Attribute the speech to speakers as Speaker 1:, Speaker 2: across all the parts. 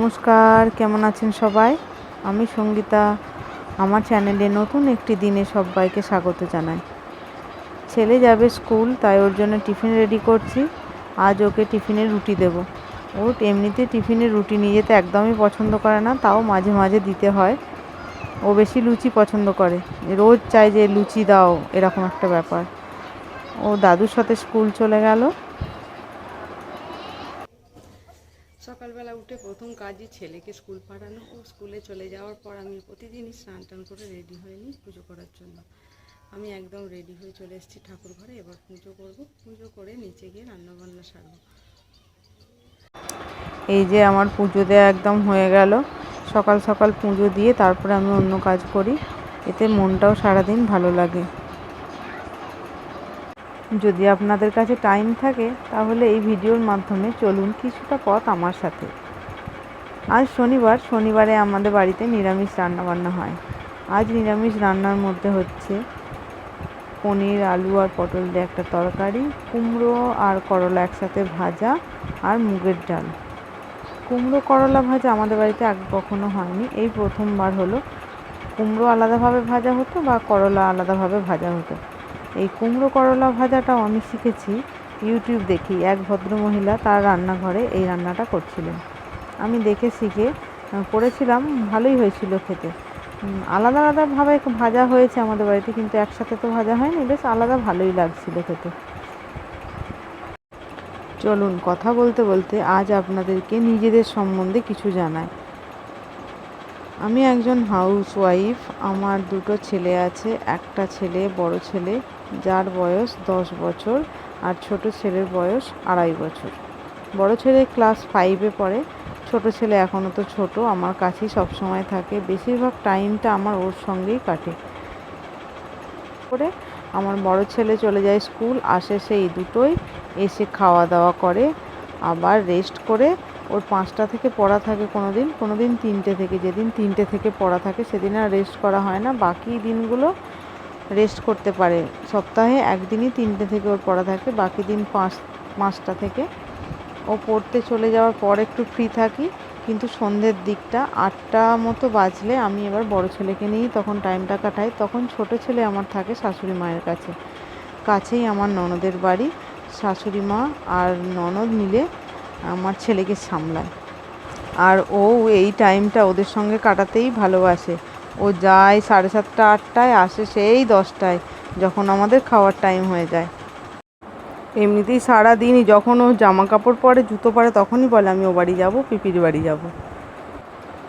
Speaker 1: নমস্কার, কেমন আছেন সবাই? আমি সঙ্গীতা। আমার চ্যানেলে নতুন একটি দিনে সবাইকে স্বাগত জানাই। ছেলে যাবে স্কুল, তাই ওর জন্য টিফিন রেডি করছি। আজ ওকে টিফিনে রুটি দেব। ও এমনিতে টিফিনে রুটি নিয়ে যেতে একদমই পছন্দ করে না, তাও মাঝে মাঝে দিতে হয়। ও বেশি লুচি পছন্দ করে, রোজ চায় যে লুচি দাও, এরকম একটা ব্যাপার। ও দাদুর সাথে স্কুল চলে গেল।
Speaker 2: সকালবেলা উঠে প্রথম কাজই ছেলেকে স্কুল পাঠানো। ও স্কুলে চলে যাওয়ার পর আমি প্রতিদিনই স্নান টান করে রেডি হয়ে নিই পুজো করার জন্য। আমি একদম রেডি হয়ে চলে এসেছি ঠাকুর ঘরে। এবার পুজো করব, পুজো করে নিচে গিয়ে রান্নাবান্না সারব।
Speaker 1: এই যে আমার পুজো দেওয়া একদম হয়ে গেল। সকাল সকাল পুজো দিয়ে তারপরে আমি অন্য কাজ করি, এতে মনটাও সারাদিন ভালো লাগে। যদি আপনাদের কাছে টাইম থাকে তাহলে এই ভিডিওর মাধ্যমে চলুন কিছুটা পথ আমার সাথে। আজ শনিবারে আমাদের বাড়িতে নিরামিষ রান্নাবান্না হয়। আজ নিরামিষ রান্নার মধ্যে হচ্ছে পনির, আলু আর পটল দিয়ে একটা তরকারি, কুমড়ো আর করলা একসাথে ভাজা, আর মুগের ডাল। কুমড়ো করলা ভাজা আমাদের বাড়িতে আগে কখনো হয়নি, এই প্রথমবার হলো। কুমড়ো আলাদাভাবে ভাজা হতো বা করলা আলাদাভাবে ভাজা হতো। এই কুমড়ো করলা ভাজাটাও আমি শিখেছি ইউটিউব দেখি। এক ভদ্রমহিলা তার রান্নাঘরে এই রান্নাটা করছিলেন, আমি দেখে শিখে করেছিলাম। ভালোই হয়েছিল খেতে। আলাদা আলাদাভাবে ভাজা হয়েছে আমাদের বাড়িতে, কিন্তু একসাথে তো ভাজা হয়নি। বেশ আলাদা ভালোই লাগছিল খেতে। চলুন কথা বলতে বলতে আজ আপনাদেরকে নিজেদের সম্বন্ধে কিছু জানাই। আমি একজন হাউসওয়াইফ। আমার দুটো ছেলে আছে। একটা ছেলে, বড় ছেলে, যার বয়স 10 বছর, আর ছোট ছেলের বয়স 2.5 বছর। বড় ছেলে ক্লাস 5-এ পড়ে। ছোট ছেলে এখনও তো ছোট, আমার কাছেই সবসময় থাকে। বেশিরভাগ টাইমটা আমার ওর সঙ্গেই কাটে। করে আমার বড় ছেলে চলে যায় স্কুল, আসে সেই দুটোই, এসে খাওয়া দাওয়া করে, আবার রেস্ট করে। ওর 5টা থেকে পড়া থাকে, কোনো দিন 3টে থেকে। যেদিন 3টে থেকে পড়া থাকে সেদিন আর রেস্ট করা হয় না, বাকি দিনগুলো রেস্ট করতে পারে। সপ্তাহে একদিনই 3টে থেকে ওর পড়া থাকে, বাকি দিন 5টা থেকে। ও পড়তে চলে যাওয়ার পর একটু ফ্রি থাকি, কিন্তু সন্ধ্যের দিকটা 8টা মতো বাজলে আমি এবার বড় ছেলেকে নিয়েই তখন টাইমটা কাটাই। তখন ছোট ছেলে আমার থাকে শাশুড়ি মায়ের কাছে। কাছেই আমার ননদের বাড়ি। শাশুড়ি মা আর ননদ মিলে আমার ছেলেকে সামলায়, আর ও এই টাইমটা ওদের সঙ্গে কাটাতেই ভালোবাসে। ও যায় 7:30 8টায়, আসে সেই 10টায়, যখন আমাদের খাওয়ার টাইম হয়ে যায়। এমনিতেই সারাদিনই যখন ও জামা কাপড় পরে, জুতো পরে, তখনই বলে আমি ও বাড়ি যাবো, পিপির বাড়ি যাব।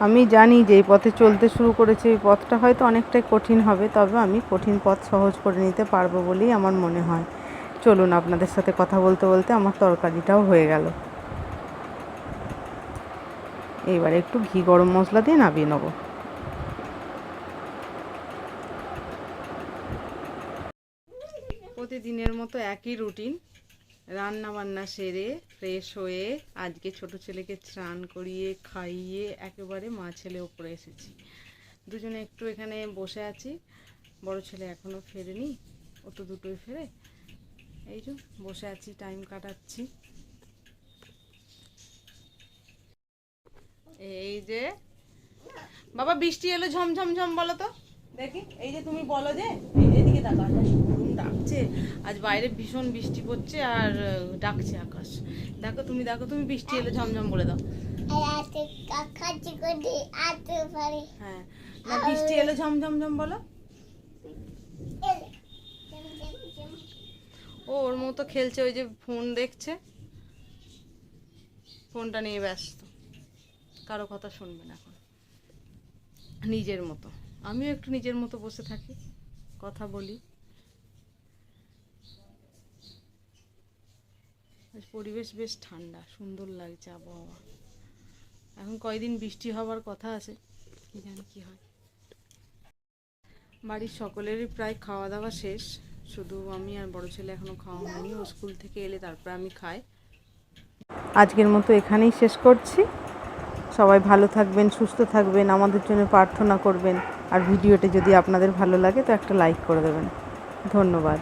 Speaker 1: আমি জানি যে এই পথে চলতে শুরু করেছে, এই পথটা হয়তো অনেকটাই কঠিন হবে, তবে আমি কঠিন পথ সহজ করে নিতে পারবো বলেই আমার মনে হয়। চলুন আপনাদের সাথে কথা বলতে বলতে আমার তরকারিটাও হয়ে গেল। এইবার একটু ঘি গরম মশলা দিয়ে নামিয়ে নেব।
Speaker 2: প্রতিদিনের মতো একই রুটিন। রান্না বান্না সেরে ফ্রেশ হয়ে আজকে ছোট ছেলেকে স্নান করিয়ে খাইয়ে একেবারে মা ছেলে ওপরে এসেছি। দুজনে একটু এখানে বসে আছি। বড় ছেলে এখনো ফেরেনি, ও তো দুটোই ফেরে। এই যে বসে আছি, টাইম কাটাচ্ছি। এই যে বাবা, বৃষ্টি এলো ঝমঝম ঝম, বলো তো দেখি। এই যে তুমি বলো, যে এই যে এদিকে দেখো, আকাশ গরম ডাকছে। আজ বাইরে ভীষণ বৃষ্টি পড়ছে আর ডাকছে আকাশ। দেখো তুমি, দেখো তুমি, বৃষ্টি এলো ঝমঝম বলে দাও। হ্যাঁ, না বৃষ্টি এলো ঝমঝম ঝম বলো। ও ওর মতো খেলছে, ওই যে ফোন দেখছে, ফোনটা নিয়ে ব্যস্ত, কারো কথা শুনবে না এখন, নিজের মতো। আমিও একটু নিজের মতো বসে থাকি, কথা বলি। আজ পরিবেশ বেশ ঠান্ডা, সুন্দর লাগছে আবহাওয়া। এখন কয়দিন বৃষ্টি হওয়ার কথা আছে, কি জানি কি হয়। বাড়ির সকলেরই প্রায় খাওয়া দাওয়া শেষ, শুধু আমি আর বড় ছেলে এখনো খাওয়া হয়নি। ও স্কুল থেকে এলে তারপর আমি খাই।
Speaker 1: আজকের মতো এখানেই শেষ করছি। সবাই ভালো থাকবেন, সুস্থ থাকবেন, আমাদের জন্য প্রার্থনা করবেন। আর ভিডিওটি যদি আপনাদের ভালো লাগে তো একটা লাইক করে দেবেন। ধন্যবাদ।